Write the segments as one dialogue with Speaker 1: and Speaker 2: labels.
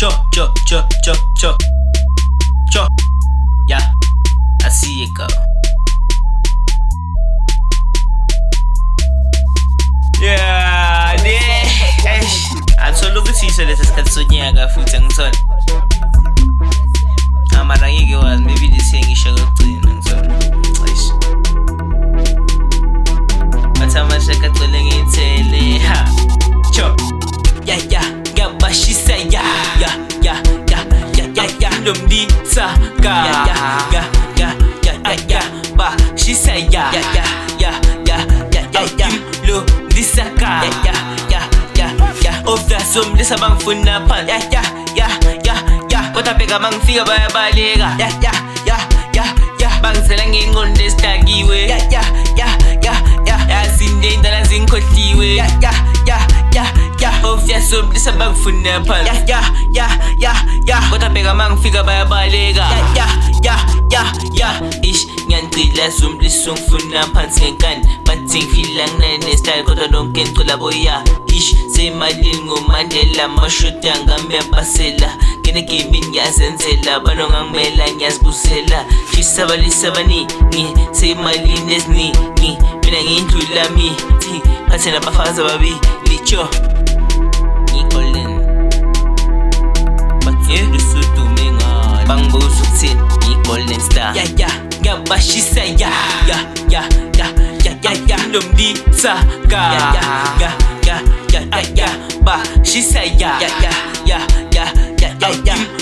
Speaker 1: Cho. Yeah, I see it go. Yeah, ansolokuthisha lesi sikhathi sonyaka futhi angithona. Mara ngeke wazi maybe lisengisha kokugcina ngithona. Cishe. Bathamasha kacele ngithele ha. Cho. Yeah, ngabashisa ya. Lomdisa ka. Ya. Ba shisa ya. Lo disaka. Ya. Ofta somlisa bangifuna phan. Ya. Kodwa bheka mangifika bayabaleka. Ya. Bangizela ngengqondo esidakiwe. Ya. Sinde indala zingikhohliwe. Ya. Ofta somlisa bangifuna phan. Ya. Kodwa bheka mangifika bayabaleka. Ya. Ish ngiyangcila somlisa ngifuna phansi ngenkani. Bathi ngifila nginane style kodwa lonke ngicula boya. Ish semalini ngomandela mashoti angamyabasela. Kene game ngiyazenzela bano ngangimela ngiyazibusela. Shisabalisa baningi semalini esiningi. Mina ngindlula mi thi phathe nabafazi ababili cho. Ngigolden bathi lusudume ngalo bangibuza ukuthini ngigolden star. Ya. Ngabashisa ya. Lomdisa ka. Ya. Ba shisa ya.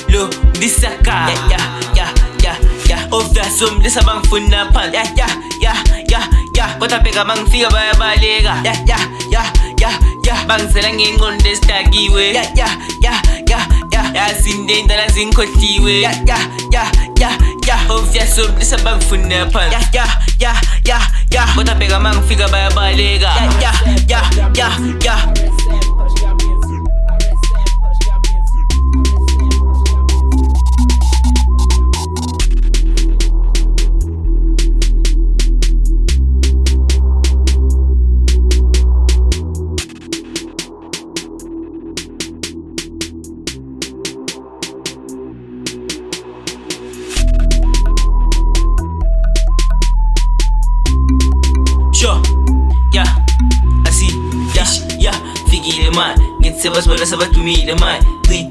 Speaker 1: Lo disaka. Ya. Ofta somlisa bangifuna phan. Ya. Kodwa bheka mangifika bayabaleka. Ya. Bangizela ngengqondo esidakiwe. Ya. Sinde indala zingikhohliwe. Ya. Ofta somlisa bangifuna phan. Ya. Kodwa bheka mangifika bayabaleka. Ya. Yeah, I see. Yeah, fikile man. Ngithi basibona sabathumile man.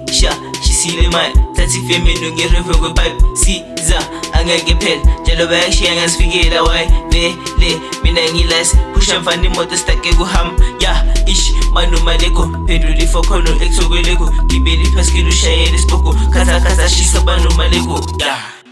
Speaker 1: Cisha, shisile man. Thathi femini ngerefe kwepipe. Siza angeke phela. Njalo bayashiya ngasifikela why? Vele mina ngilasi. Pusha mfana imoto stake kuhamba. Yeah, ish manu maleko. Penduli fokono exokweleko. Gibeli paskilo shayele spoko. Kasa shisa banu maleko. Yeah.